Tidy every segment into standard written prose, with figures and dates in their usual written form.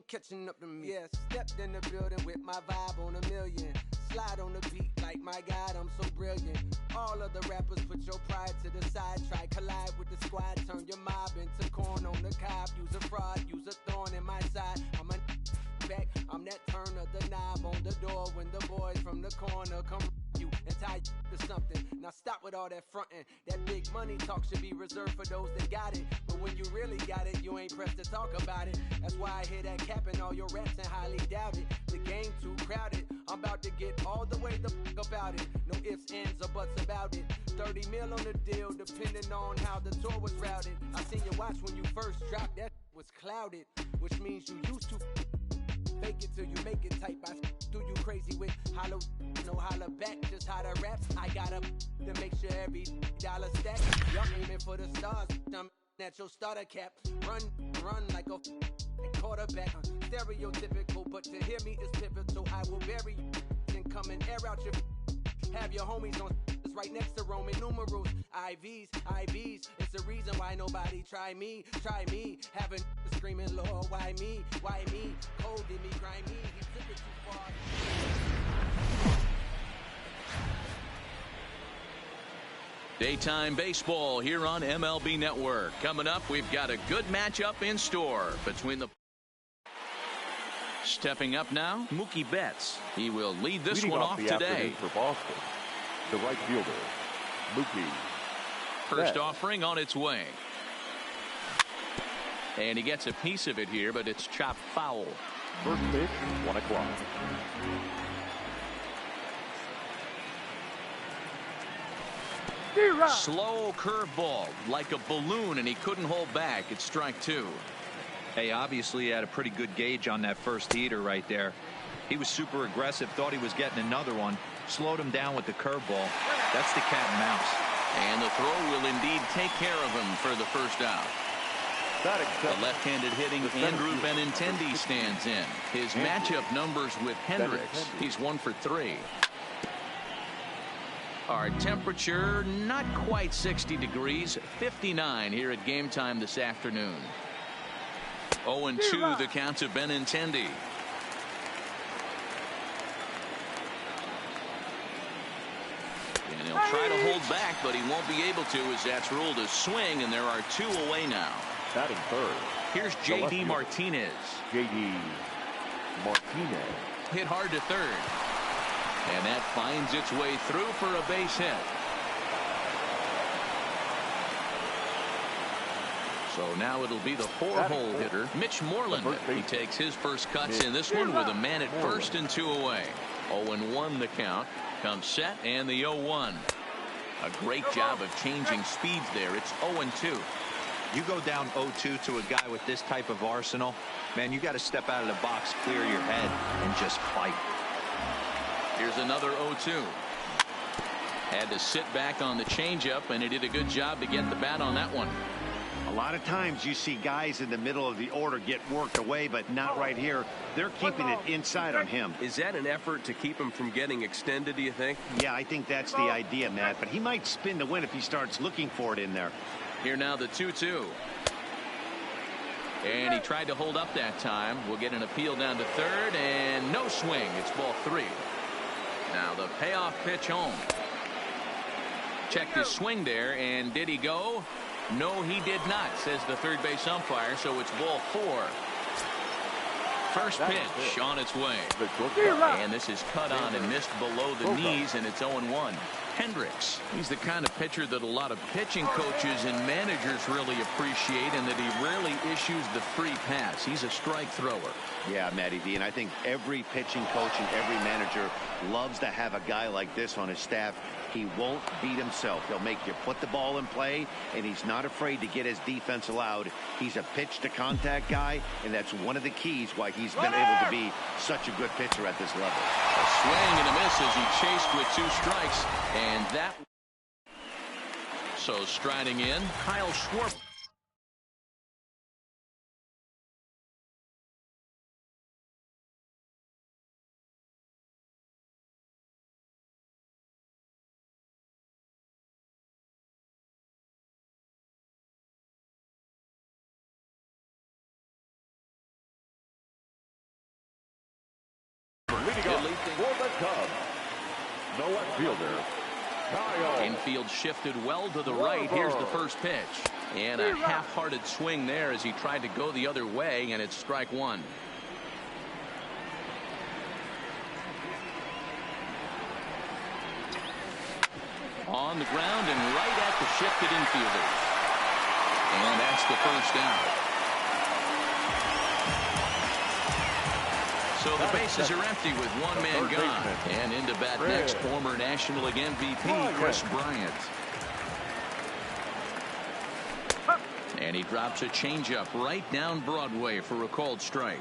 catching up to me. Yeah, stepped in the building with my vibe on a million. Slide on the beat like, my God, I'm so brilliant. All of the rappers put your pride to the side. Try collide with the squad, turn your mob into corn on the cob. Use a fraud, use a thorn in my side. I'm a back, I'm that turn of the knob on the door when the boys from the corner come you and tie you to something. Now stop with all that frontin'. That big money talk should be reserved for those that got it. But when you really got it, you ain't pressed to talk about it. That's why I hear that cap in all your raps and highly doubt it. The game too crowded. I'm about to get all the way the fuck about it. No ifs, ands, or buts about it. 30 mil on the deal, depending on how the tour was routed. I seen your watch when you first dropped, that was clouded, which means you used to fake it till you make it type. I do you crazy with hollow, no holler back, just how to rap. I got up to make sure every dollar stack. Y'all aiming for the stars, I'm at your starter cap. Run like a quarterback. Stereotypical, but to hear me is pivotal. I will bury you and come and air out your. Have your homies on right next to Roman numerals. IVs, it's the reason why nobody try me. Having screaming, Lord, why me? Cold did me, grind me, he took it too far. Daytime baseball here on MLB Network. Coming up, we've got a good matchup in store between the. Stepping up now, Mookie Betts. He will lead this one off today. For Boston, the right fielder, Mookie. First offering on its way. And he gets a piece of it here, but it's chopped foul. First pitch, 1 o'clock. Slow curveball, like a balloon, and he couldn't hold back. It's strike 2. Hey, obviously he had a pretty good gauge on that first heater right there. He was super aggressive, thought he was getting another one, slowed him down with the curveball. That's the cat and mouse. And the throw will indeed take care of him for the first out. The left-handed hitting Andrew Benintendi stands in. His matchup numbers with Hendricks. He's 1 for 3. Our temperature not quite 60 degrees, 59 here at game time this afternoon. 0-2 the count to Benintendi. And he'll try to hold back, but he won't be able to, as that's ruled a swing, and there are 2 away now. Batting third. Here's J.D. Martinez. J.D. Martinez. Hit hard to third. And that finds its way through for a base hit. So now it'll be the 4-hole hitter, Mitch Moreland. He takes his first cuts in this one with a man at first and 2 away. 0-1 the count. Comes set and the 0-1. A great job of changing speeds there. It's 0-2. You go down 0-2 to a guy with this type of arsenal, man, you got to step out of the box, clear your head, and just fight. Here's another 0-2. Had to sit back on the changeup, and he did a good job to get the bat on that one. A lot of times you see guys in the middle of the order get worked away, but not right here. They're keeping it inside on him. Is that an effort to keep him from getting extended, do you think? Yeah, I think that's the idea, Matt, but he might spin the win if he starts looking for it in there. Here now the 2-2. And he tried to hold up that time. We'll get an appeal down to third, and no swing. It's ball 3. Now the payoff pitch home. Checked his swing there, and did he go? No, he did not, says the third base umpire, so it's ball 4. First pitch on its way. And this is cut on and missed below the knees, and it's 0-1. Hendricks, he's the kind of pitcher that a lot of pitching coaches and managers really appreciate, and that he rarely issues the free pass. He's a strike thrower. Yeah, Matty D, and I think every pitching coach and every manager loves to have a guy like this on his staff. He won't beat himself. He'll make you put the ball in play, and he's not afraid to get his defense allowed. He's a pitch-to-contact guy, and that's one of the keys why he's been able to be such a good pitcher at this level. A swing and a miss as he chased with 2 strikes, and that. So striding in, Kyle Schwarber. Leading off for the Cubs, no left fielder, Kyle. Infield shifted well to the right. Here's the first pitch. And a half-hearted swing there as he tried to go the other way, and it's strike one. On the ground and right at the shifted infielders. And that's the first out. So the bases are empty with one man gone. And into bat next, former National League MVP Chris Bryant. And he drops a changeup right down Broadway for a called strike.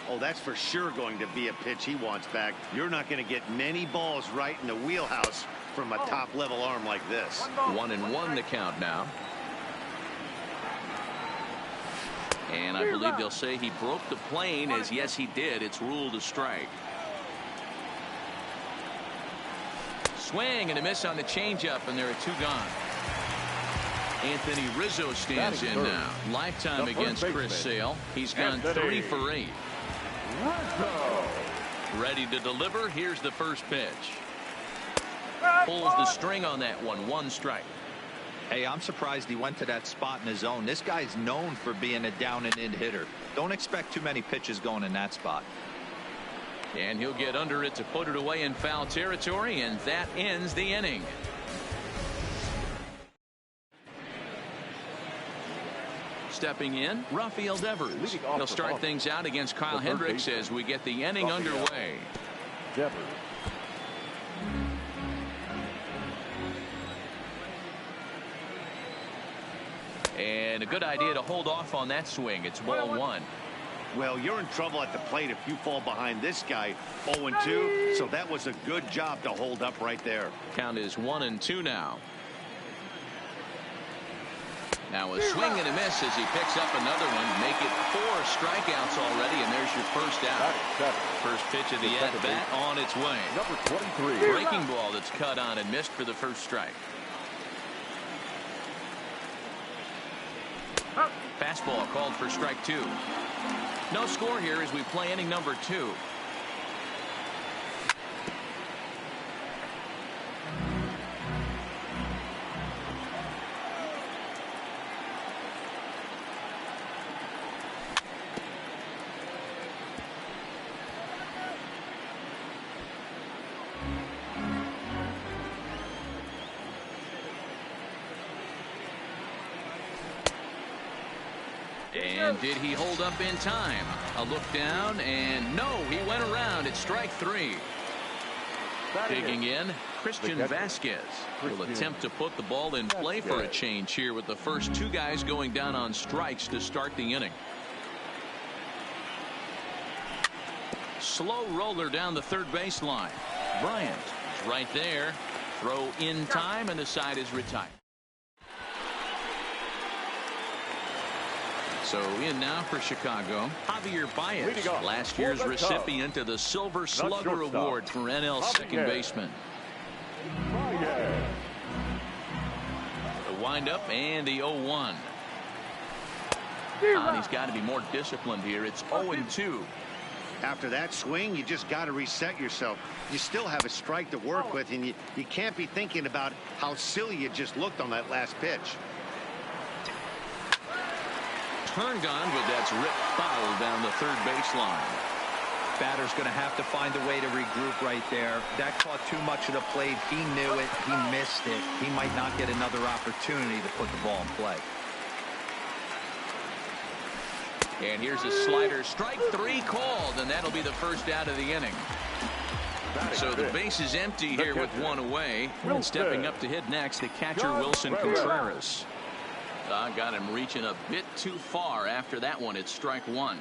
Oh, that's for sure going to be a pitch he wants back. You're not going to get many balls right in the wheelhouse from a top-level arm like this. 1-1 the count now. And I believe they'll say he broke the plane, as yes, he did. It's ruled a strike. Swing and a miss on the changeup, and there are two gone. Anthony Rizzo stands in now. Lifetime against Chris Sale. He's gone 3 for 8. Ready to deliver. Here's the first pitch. Pulls the string on that one. 1 strike. Hey, I'm surprised he went to that spot in his zone. This guy's known for being a down and in hitter. Don't expect too many pitches going in that spot. And he'll get under it to put it away in foul territory, and that ends the inning. Stepping in, Rafael Devers. He'll start things out against Kyle Hendricks as we get the inning underway. Devers. And a good idea to hold off on that swing. It's ball 1. Well, you're in trouble at the plate if you fall behind this guy 0-2. So that was a good job to hold up right there. Count is 1-2 now. Now a swing and a miss as he picks up another one. Make it 4 strikeouts already, and there's your first out. First pitch of the at-bat on its way. Number 23. Breaking ball that's cut on and missed for the first strike. Fastball called for strike 2. No score here as we play inning number 2. And did he hold up in time? A look down, and no, he went around. It's strike 3. Digging in, Christian Vasquez will attempt to put the ball in play for a change here with the first 2 guys going down on strikes to start the inning. Slow roller down the third baseline. Bryant is right there. Throw in time, and the side is retired. So in now for Chicago, Javier Baez, last year's recipient of the Silver Slugger Award for NL second baseman. The windup and the 0-1. He's got to be more disciplined here. It's 0-2. After that swing, you just got to reset yourself. You still have a strike to work with, and you can't be thinking about how silly you just looked on that last pitch. Turned on, but that's ripped foul down the third baseline. Batter's going to have to find a way to regroup right there. That caught too much of the plate. He knew it. He missed it. He might not get another opportunity to put the ball in play. And here's a slider. Strike 3 called, and that'll be the first out of the inning. So the base is empty here with 1 away. And stepping up to hit next, the catcher Wilson Contreras. Got him reaching a bit too far after that one. It's strike 1.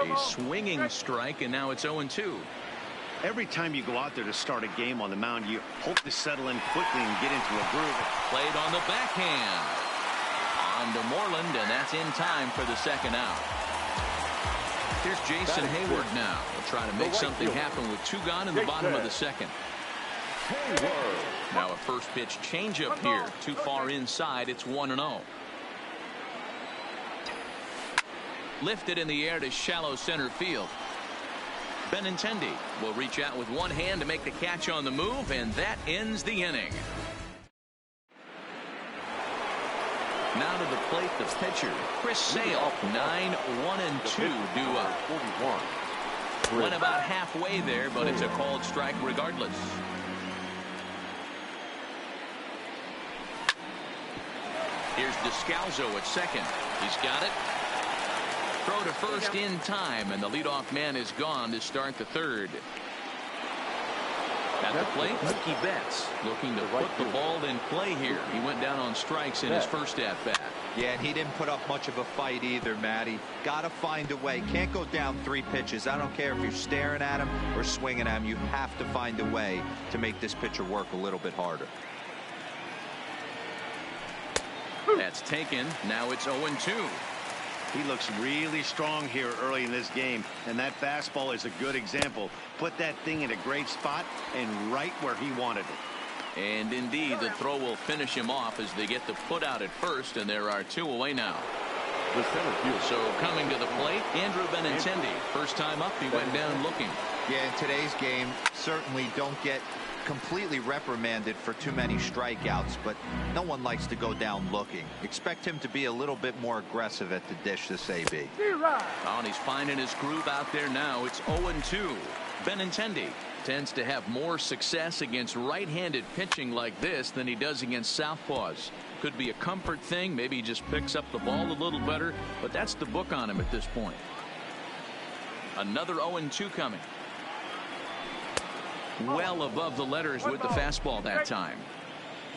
A swinging strike, and now it's 0-2. Every time you go out there to start a game on the mound, you hope to settle in quickly and get into a groove. Played on the backhand. On to Moreland, and that's in time for the second out. Here's Jason Hayward now. We'll try to make something happen with 2 gone in the bottom of the second. Now a first pitch changeup here. Too far inside. It's 1-0. Lifted in the air to shallow center field. Benintendi will reach out with one hand to make the catch on the move, and that ends the inning. Now to the plate, the pitcher, Chris Sale. 9-1-2 due up. 41. Went about halfway there, but it's a called strike regardless. Here's Descalzo at second. He's got it. Throw to first in time, and the leadoff man is gone to start the third. At the plate, Mookie Betts looking to put the ball in play here. He went down on strikes in his first at-bat. Yeah, and he didn't put up much of a fight either, Matty. Got to find a way. Can't go down 3 pitches. I don't care if you're staring at him or swinging at him. You have to find a way to make this pitcher work a little bit harder. That's taken. Now it's 0-2. He looks really strong here early in this game, and that fastball is a good example. Put that thing in a great spot and right where he wanted it. And indeed, the throw will finish him off as they get the put out at first, and there are 2 away now. The center field. So coming to the plate, Andrew Benintendi. First time up, he went down looking. Yeah, in today's game, certainly don't get completely reprimanded for too many strikeouts, but no one likes to go down looking. Expect him to be a little bit more aggressive at the dish this AB. Oh, and he's finding his groove out there now. It's 0-2. Benintendi tends to have more success against right-handed pitching like this than he does against southpaws. Could be a comfort thing. Maybe he just picks up the ball a little better, but that's the book on him at this point. Another 0-2 coming. Well above the letters with the fastball that time.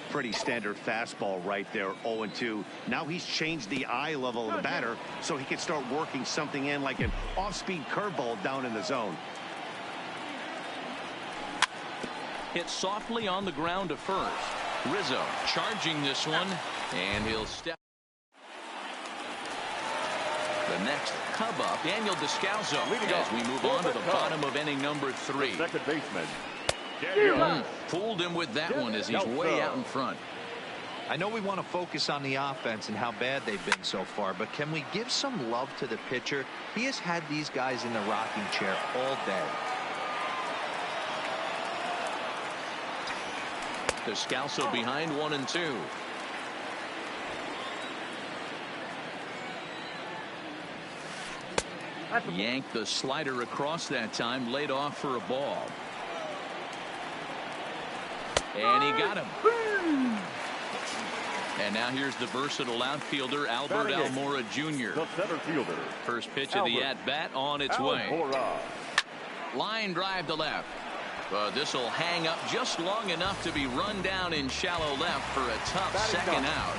Pretty standard fastball right there, 0-2. Now he's changed the eye level of the batter so he can start working something in like an off-speed curveball down in the zone. Hit softly on the ground to first. Rizzo charging this one, and he'll step. The next Cub up, Daniel Descalzo, as we move on to the bottom of inning number 3. Second baseman. Fooled him with that one as he's way out in front. I know we want to focus on the offense and how bad they've been so far, but can we give some love to the pitcher? He has had these guys in the rocking chair all day. Descalzo behind 1-2. Yanked the slider across that time, laid off for a ball. And he got him. And now here's the versatile outfielder, Albert Almora Jr. The center fielder. First pitch of the at-bat on its way. Line drive to left. This will hang up just long enough to be run down in shallow left for a tough second out.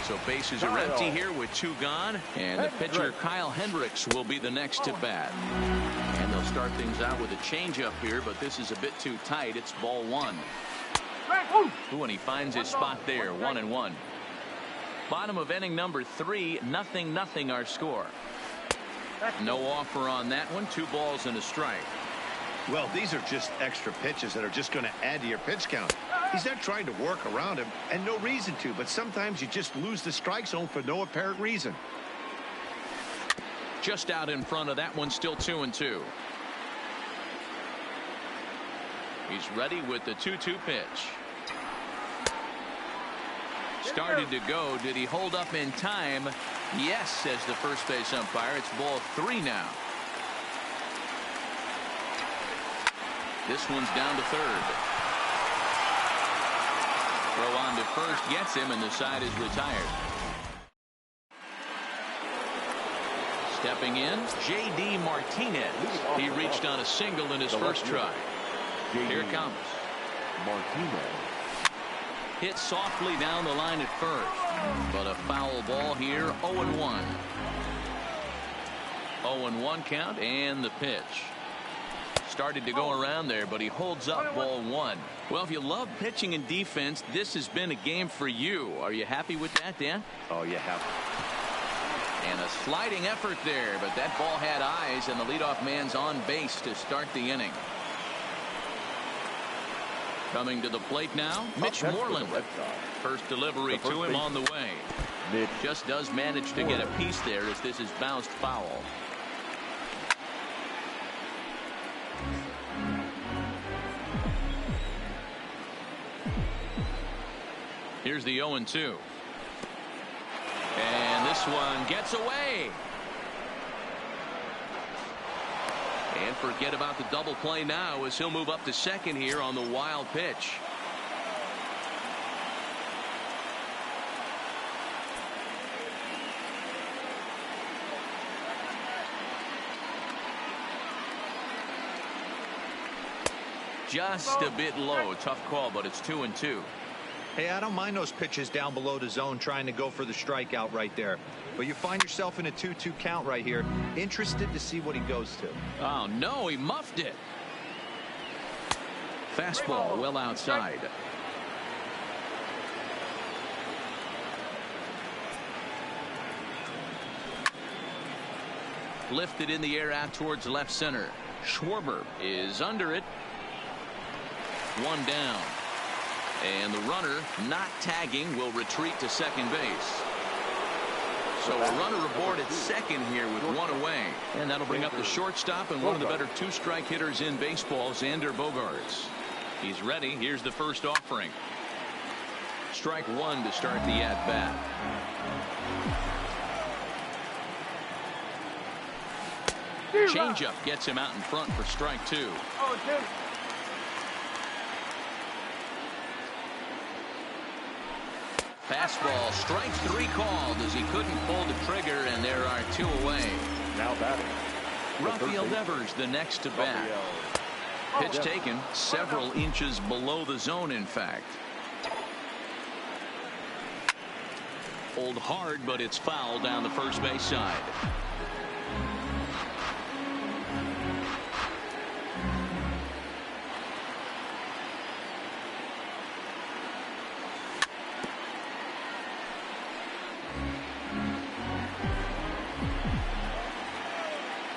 So bases are empty here with 2 gone, and the pitcher Kyle Hendricks will be the next to bat. And they'll start things out with a changeup here, but this is a bit too tight. It's ball 1. Ooh, and he finds his spot there, 1-1. Bottom of inning number 3, 0-0 our score. No offer on that one. 2 balls and a strike. Well, these are just extra pitches that are just going to add to your pitch count. He's not trying to work around him, and no reason to, but sometimes you just lose the strike zone for no apparent reason. Just out in front of that one, still 2-2. He's ready with the 2-2 pitch. Started to go. Did he hold up in time? Yes, says the first base umpire. It's ball 3 now. This one's down to third. Throw on to first gets him, and the side is retired. Stepping in, J.D. Martinez. He reached on a single in his first try. Here it comes. Martinez. Hit softly down the line at first, but a foul ball here. 0-1. 0-1 count, and the pitch. Started to go around there, but he holds up ball 1. Well, if you love pitching and defense, this has been a game for you. Are you happy with that, Dan? Oh, you have. And a sliding effort there, but that ball had eyes, and the leadoff man's on base to start the inning. Coming to the plate now, Mitch Moreland. First delivery to him on the way. Just does manage to get a piece there as this is bounced foul. Here's the 0-2. And this one gets away. And forget about the double play now as he'll move up to second here on the wild pitch. Just a bit low. Tough call, but it's 2-2. Hey, I don't mind those pitches down below the zone trying to go for the strikeout right there. But you find yourself in a 2-2 count right here. Interested to see what he goes to. Oh, no, he muffed it. Fastball well outside. Lifted in the air out towards left center. Schwarber is under it. One down. And the runner not tagging will retreat to second base. So a runner aboard at second here with one away. And that'll bring up the shortstop and one of the better two-strike hitters in baseball, Xander Bogaerts. He's ready. Here's the first offering. Strike one to start the at-bat. Changeup gets him out in front for strike two. Fastball, strike three called as he couldn't pull the trigger, and there are two away. Now batting. Rafael Devers the next to bat. Pitch taken several inches below the zone, in fact. Pulled hard, but it's foul down the first base side.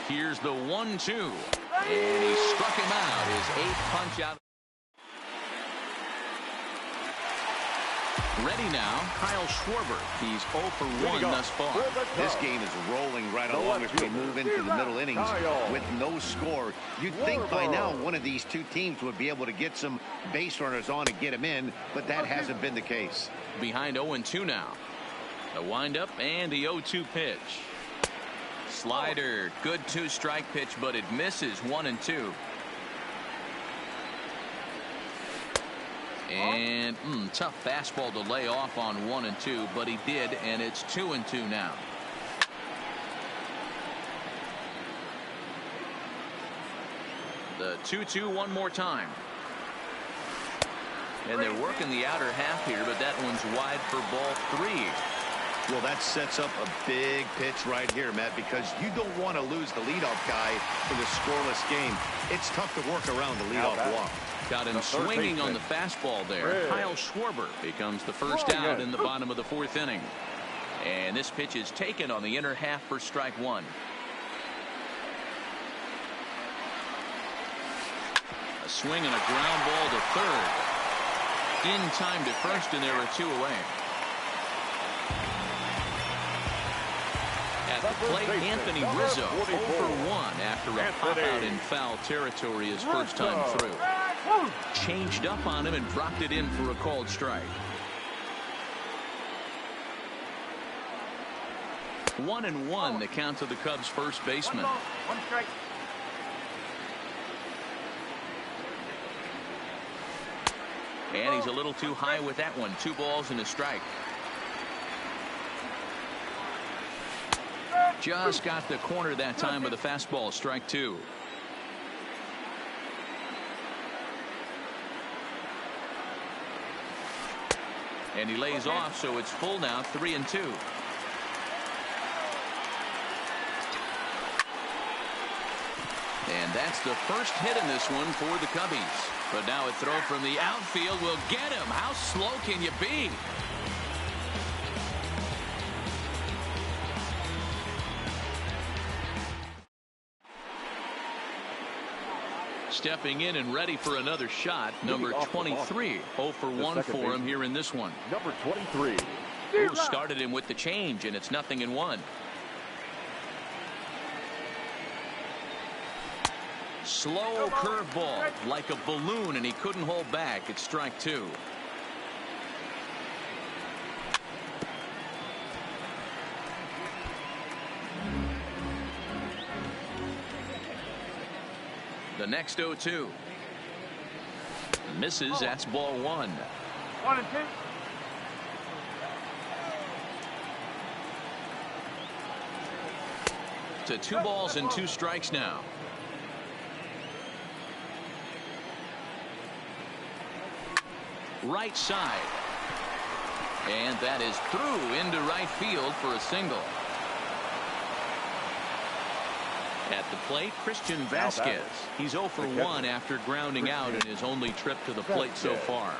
Here's the 1-2, and he struck him out. His eighth punch out. Ready now, Kyle Schwarber. He's 0 for 1 thus far. This game is rolling right along as we move into the middle innings with no score. You'd think by now one of these two teams would be able to get some base runners on and get them in, but that hasn't been the case. Behind 0-2 now. A windup and the 0-2 pitch. Slider, good two-strike pitch, but it misses 1-2. And tough fastball to lay off on 1-2, but he did, and it's 2-2 now. The 2-2 one more time. And they're working the outer half here, but that one's wide for ball 3. Well, that sets up a big pitch right here, Matt, because you don't want to lose the leadoff guy in a scoreless game. It's tough to work around the leadoff walk. Got him swinging on the fastball there. Kyle Schwarber becomes the first out in the bottom of the 4th inning. And this pitch is taken on the inner half for strike one. A swing and a ground ball to third. In time to first, and there are two away. At the plate, Anthony Rizzo 0 for 1 after a pop out in foul territory his first time through. Changed up on him and dropped it in for a called strike. 1-1 the count to the Cubs first baseman. One strike. And he's a little too high with that one. 2 balls and a strike. Just got the corner that time with a fastball. Strike 2. And he lays off, so it's full now, 3-2. And that's the first hit in this one for the Cubbies. But now a throw from the outfield will get him. How slow can you be? Stepping in and ready for another shot, number 23. 0 for 1 for him here in this one. Number 23. Who started him with the change, and it's 0-1. Slow curveball like a balloon, and he couldn't hold back. It's strike two. The next 0-2. Misses. That's ball one. 1-2. To 2 balls and 2 strikes now. Right side. And that is through into right field for a single. At the plate, Christian Vasquez. He's 0 for 1 after grounding out in his only trip to the plate so far.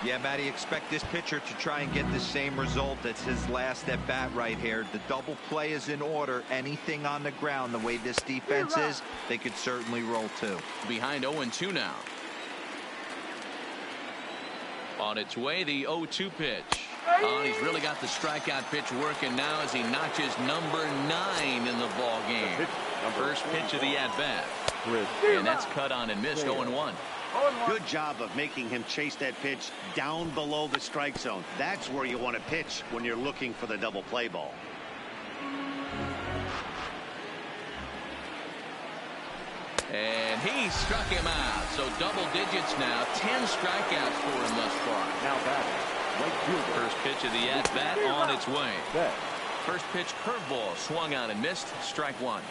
Yeah, Matty, expect this pitcher to try and get the same result. That's his last at bat right here. The double play is in order. Anything on the ground, the way this defense is, they could certainly roll too. Behind 0-2 now. On its way, the 0-2 pitch. Oh, he's really got the strikeout pitch working now as he notches number 9 in the ball game. First pitch of the at-bat. And that's cut on and missed. 0-1. Good job of making him chase that pitch down below the strike zone. That's where you want to pitch when you're looking for the double play ball. And he struck him out. So double digits now. 10 strikeouts for him thus far. Now batting. Right fielder. First pitch of the at-bat on its way. First pitch curveball swung on and missed. Strike one.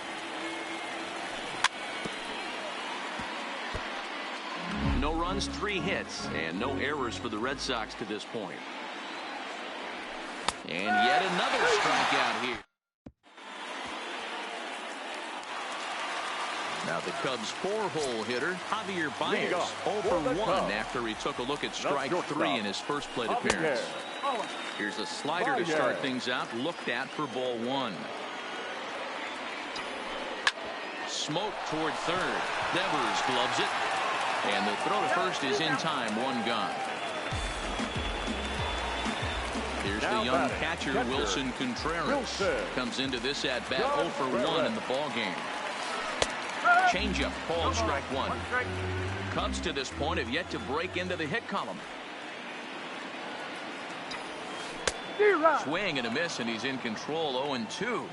No runs, 3 hits, and no errors for the Red Sox to this point. And yet another strikeout here. Now the Cubs' 4-hole hitter, Javier Baez, 0 for 1 after he took a look at strike 3 in his first plate appearance. Here's a slider to start things out, looked at for ball 1. Smoke toward third. Devers gloves it. And the throw to first is in time. 1 gone. Here's the young catcher, Wilson Contreras. Comes into this at bat 0 for 1 in the ball game. Changeup called strike 1. Cubs to this point have yet to break into the hit column. Swing and a miss, and he's in control. 0-2.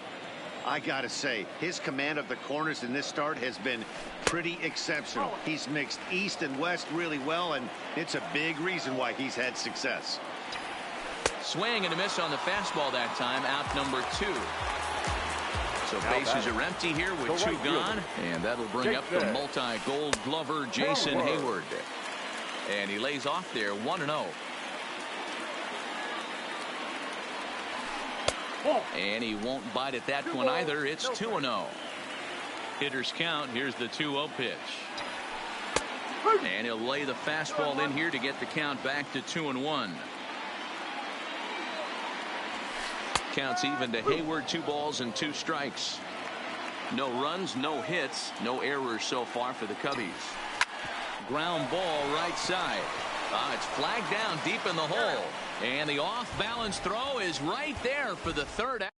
I gotta say, his command of the corners in this start has been pretty exceptional. He's mixed east and west really well, and it's a big reason why he's had success. Swing and a miss on the fastball that time. Out number 2. So bases are empty here with 2 gone, and that'll bring up the multi-gold glover Jason Hayward. And he lays off there 1-0. And he won't bite at that one either. It's 2-0. Hitters count. Here's the 2-0 pitch. And he'll lay the fastball in here to get the count back to 2-1. Counts even to Hayward. 2 balls and 2 strikes. No runs, no hits, no errors so far for the Cubbies. Ground ball right side. It's flagged down deep in the hole. And the off-balance throw is right there for the third out.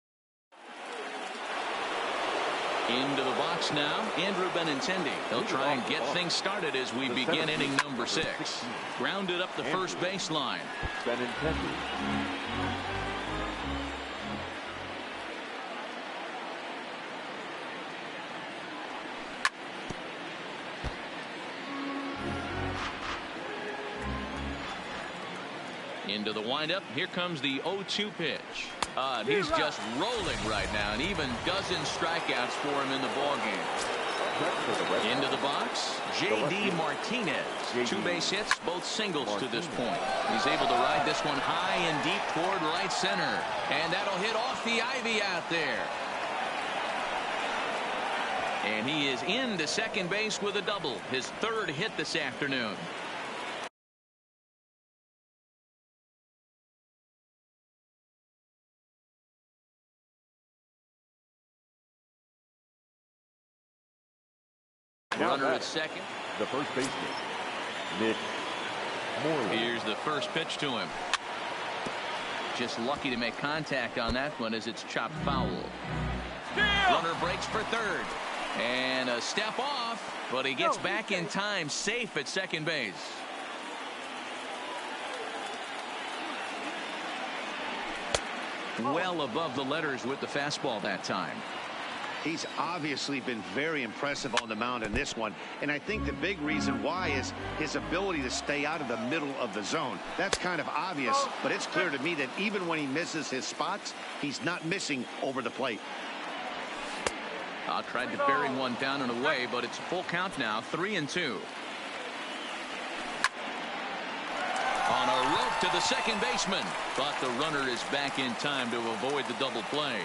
Into the box now, Andrew Benintendi. He'll try and get things started as we begin inning number 6. Grounded up the first baseline. Benintendi. Into the windup. Here comes the 0-2 pitch. He's just rolling right now, and even dozen strikeouts for him in the ballgame. Into the box, J.D. Martinez. 2 base hits, both singles to this point. He's able to ride this one high and deep toward right center. And that'll hit off the ivy out there. And he is into second base with a double. His 3rd hit this afternoon. Runner at second. The first baseman, Nick Morley. Here's the first pitch to him. Just lucky to make contact on that one as it's chopped foul. Runner breaks for third. And a step off, but he gets back in time, safe at second base. Well above the letters with the fastball that time. He's obviously been very impressive on the mound in this one, and I think the big reason why is his ability to stay out of the middle of the zone. That's kind of obvious, but it's clear to me that even when he misses his spots, he's not missing over the plate. Tried to bury one down and away, but it's a full count now, 3-2. On a rope to the second baseman, but the runner is back in time to avoid the double play.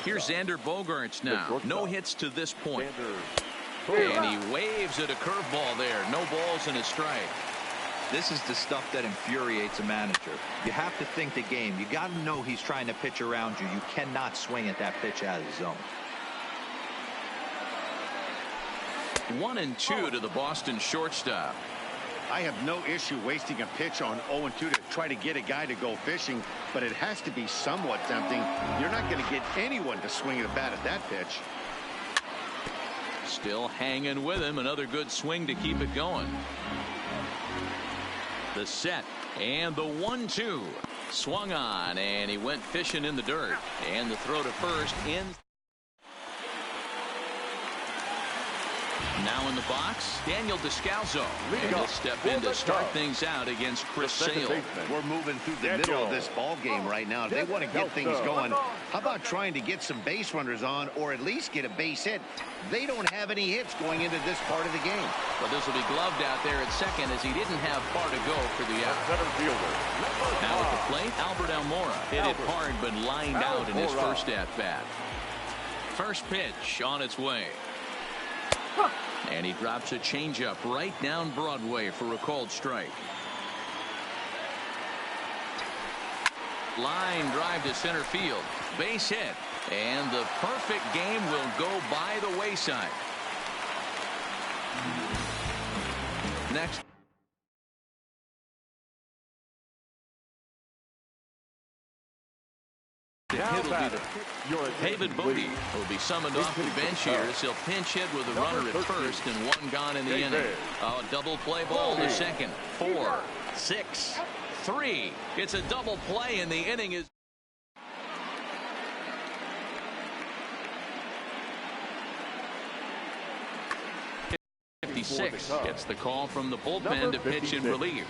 Here's Xander Bogaerts now. No hits to this point. And he waves at a curveball there. No balls and a strike. This is the stuff that infuriates a manager. You have to think the game. You got to know he's trying to pitch around you. You cannot swing at that pitch out of the zone. 1-2 to the Boston shortstop. I have no issue wasting a pitch on 0-2 to try to get a guy to go fishing, but it has to be somewhat tempting. You're not going to get anyone to swing a bat at that pitch. Still hanging with him. Another good swing to keep it going. The set and the 1-2. Swung on, and he went fishing in the dirt. And the throw to first in. Now in the box, Daniel Descalso. And he'll step in to start things out against Chris Sale. We're moving through the middle of this ball game right now. If they want to get things going, how about trying to get some base runners on or at least get a base hit? They don't have any hits going into this part of the game. But this will be gloved out there at second as he didn't have far to go for the out. Now at the plate, Albert Almora hit it hard but lined out in his first at-bat. First pitch on its way. And he drops a changeup right down Broadway for a called strike. Line drive to center field. Base hit. And the perfect game will go by the wayside. Next. David Bodie will be summoned off the bench here as he'll pinch hit with a runner at first and one gone in the inning. Oh, double play ball to second. 4, 6, 3. It's a double play and the inning is. Gets the call from the bullpen to pitch in relief.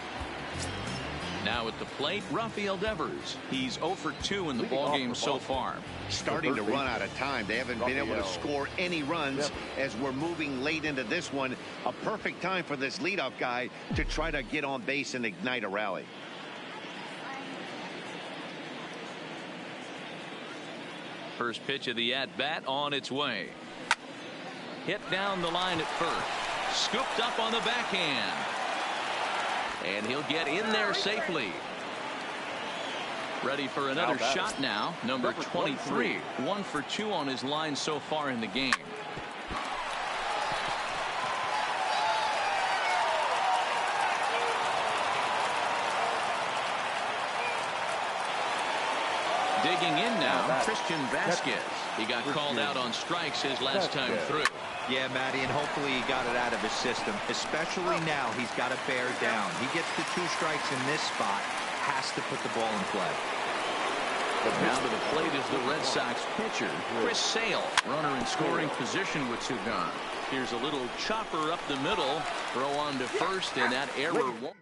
Now at the plate, Rafael Devers. He's 0 for 2 in the ballgame so far. Starting to run out of time. They haven't been able to score any runs as we're moving late into this one. A perfect time for this leadoff guy to try to get on base and ignite a rally. First pitch of the at-bat on its way. Hit down the line at first. Scooped up on the backhand. And he'll get in there safely. Ready for another shot now. Number 23. 1 for 2 on his line so far in the game. Digging in now, Christian Vasquez. He got called out on strikes his last time through. Yeah, Matty, and hopefully he got it out of his system. Especially now, he's got to bear down. He gets the 2 strikes in this spot, has to put the ball in play. Now to the plate is the Red Sox pitcher, Chris Sale. Runner in scoring position with 2 gone. Here's a little chopper up the middle. Throw on to first, and that error won't.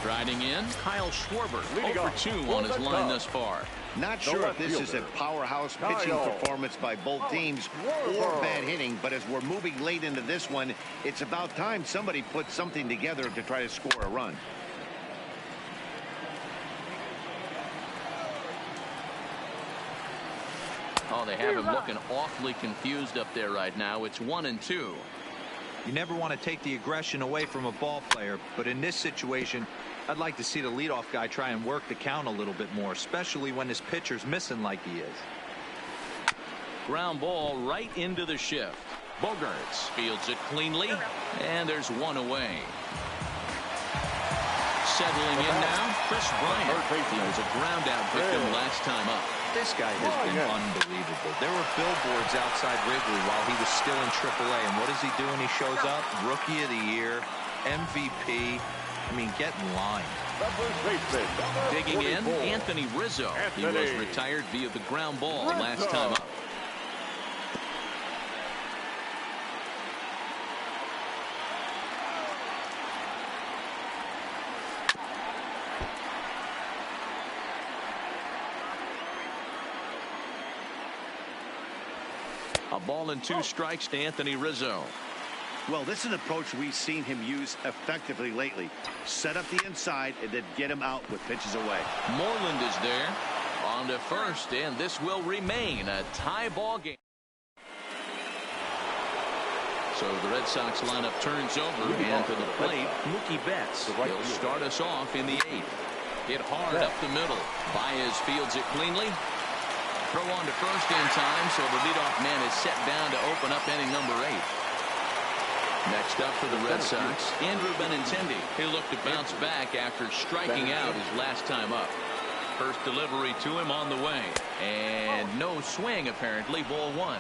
Striding in, Kyle Schwarber, 0 for 2 on his line thus far. Not sure if this is a powerhouse pitching performance by both teams or bad hitting, but as we're moving late into this one, it's about time somebody puts something together to try to score a run. Oh, they have him looking awfully confused up there right now. It's 1-2. You never want to take the aggression away from a ball player, but in this situation, I'd like to see the leadoff guy try and work the count a little bit more, especially when his pitcher's missing like he is. Ground ball right into the shift. Bogaerts fields it cleanly, and there's 1 away. Settling in now, Chris Bryant. He was a ground out victim last time up. This guy has been unbelievable. There were billboards outside Wrigley while he was still in AAA. And what is he doing? He shows up, Rookie of the Year, MVP. I mean, get in line. Digging in, Anthony Rizzo. He was retired via the ground ball last time up. A ball and 2 strikes to Anthony Rizzo. Well, this is an approach we've seen him use effectively lately. Set up the inside and then get him out with pitches away. Moreland is there on to first, and this will remain a tie ball game. So the Red Sox lineup turns over, and to the plate, Mookie Betts. He'll start us off in the 8th. Hit hard up the middle. Baez fields it cleanly. Throw on to first in time, so the leadoff man is set down to open up inning number 8. Next up for the Red Sox, Andrew Benintendi. He'll look to bounce back after striking out his last time up. First delivery to him on the way. And no swing, apparently, ball 1.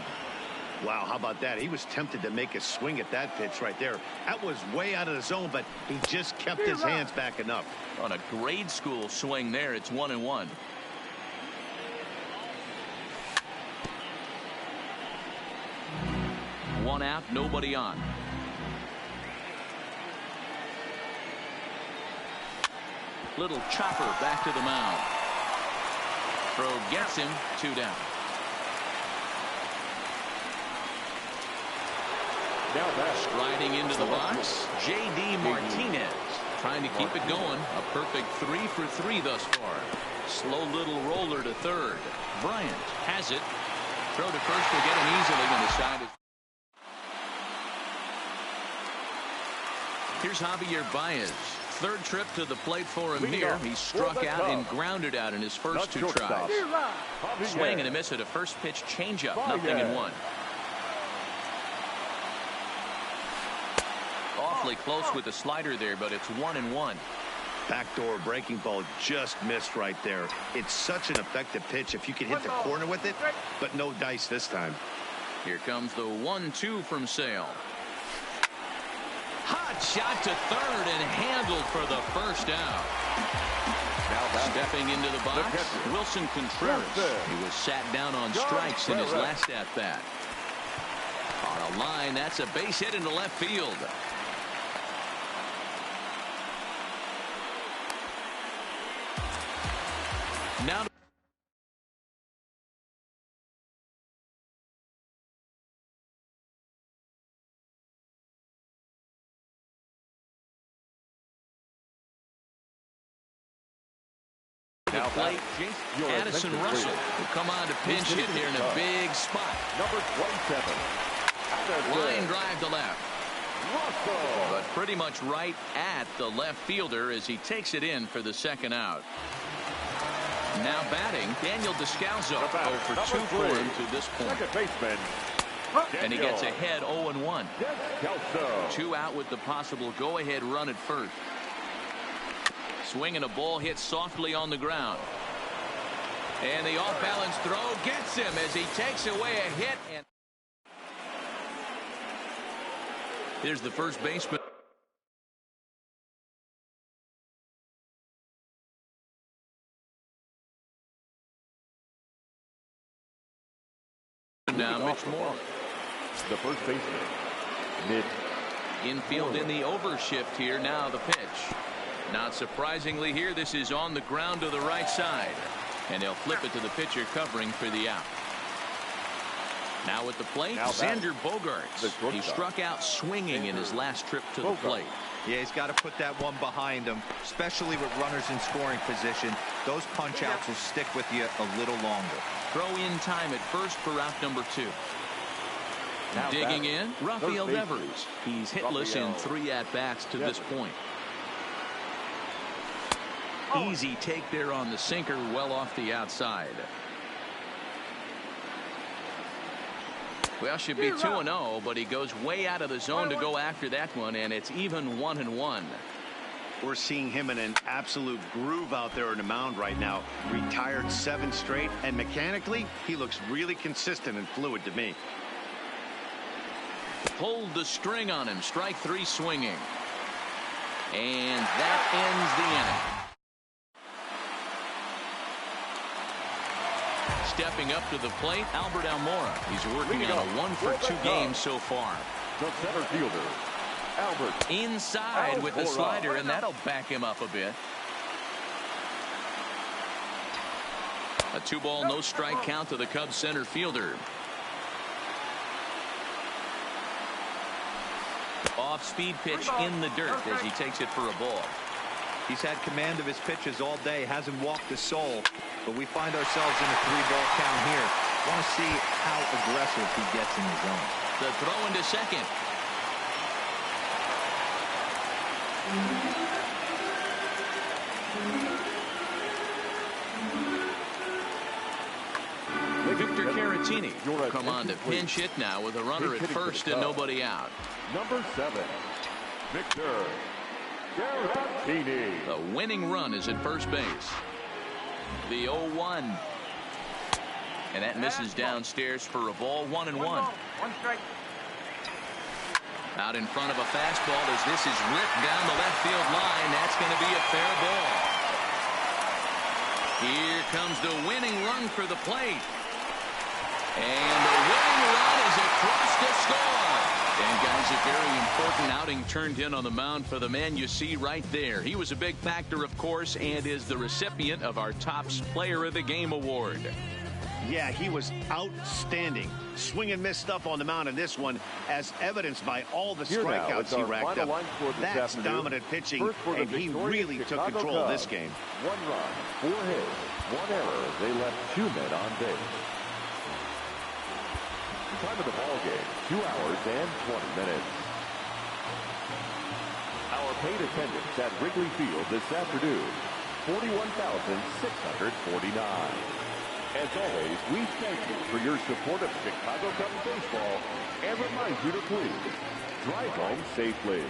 Wow, how about that? He was tempted to make a swing at that pitch right there. That was way out of the zone, but he just kept his hands back enough. On a grade school swing there, it's 1-1. One out, nobody on. Little chopper back to the mound. Throw gets him, 2 down. Striding into the box, J.D. Martinez trying to keep it going. A perfect 3 for 3 thus far. Slow little roller to third. Bryant has it. Throw to first will get him easily when the side is. Here's Javier Baez. Third trip to the plate for him here. He struck out and grounded out in his first 2 tries. Swing and a miss at a first pitch changeup. Nothing in 1. Awfully close with the slider there, but it's 1-1. Backdoor breaking ball just missed right there. It's such an effective pitch if you can hit the corner with it, but no dice this time. Here comes the 1-2 from Sale. Hot shot to third and handled for the first out. Stepping into the box, Wilson Contreras. He was sat down on strikes in his last at-bat. On a line, that's a base hit into left field. Now plate, Addison Russell will come on to pinch hit here in a big spot. Number 27. Line drive to left. But pretty much right at the left fielder as he takes it in for the second out. Now batting, Daniel Descalso. 0 for 2 for him to this point. Second baseman. And he gets ahead 0-1. 2 out with the possible go-ahead run at first. Swing and a ball hit softly on the ground. And the off-balance throw gets him as he takes away a hit. And here's the first baseman. Now Mitch Moore. The first baseman. Mitch. Infield in the overshift here. Now the pitch. Not surprisingly here, this is on the ground to the right side. And they'll flip it to the pitcher covering for the out. Now at the plate, Xander Bogaerts. He struck out swinging in his last trip to the plate. Yeah, he's got to put that one behind him, especially with runners in scoring position. Those punch outs will stick with you a little longer. Throw in time at first for out number 2. Digging in, Rafael Devers. He's hitless in 3 at-bats to this point. Easy take there on the sinker, well off the outside. Well, should be 2-0, but he goes way out of the zone to go after that one, and it's even 1-1. We're seeing him in an absolute groove out there on the mound right now. Retired 7 straight, and mechanically, he looks really consistent and fluid to me. Pulled the string on him. Strike 3 swinging. And that ends the inning. Stepping up to the plate, Albert Almora. He's working on a 1-for-2 game so far. The center fielder, Albert. Inside with the slider, and that'll back him up a bit. A 2-ball, no strike count to the Cubs center fielder. Off-speed pitch in the dirt as he takes it for a ball. He's had command of his pitches all day, hasn't walked a soul, but we find ourselves in a 3-ball count here. Want to see how aggressive he gets in the zone. The throw into second. Victor Caratini come on to pinch hit now with a runner at first and nobody out. Number 7, Victor Caratini. The winning run is at first base. The 0-1. And that misses downstairs for a ball. 1-1. 1 strike. Out in front of a fastball as this is ripped down the left field line. That's going to be a fair ball. Here comes the winning run for the plate. And the winning run is across the score. And guys, a very important outing turned in on the mound for the man you see right there. He was a big factor, of course, and is the recipient of our Topps Player of the Game award. Yeah, he was outstanding. Swing and miss stuff on the mound in this one, as evidenced by all the strikeouts he racked up. That's dominant pitching, and he really took control of this game. 1 run, 4 hits, 1 error. They left 2 men on base. Time of the ball game, 2 hours and 20 minutes. Our paid attendance at Wrigley Field this afternoon, 41,649. As always, we thank you for your support of Chicago Cubs baseball and remind you to please drive home safely.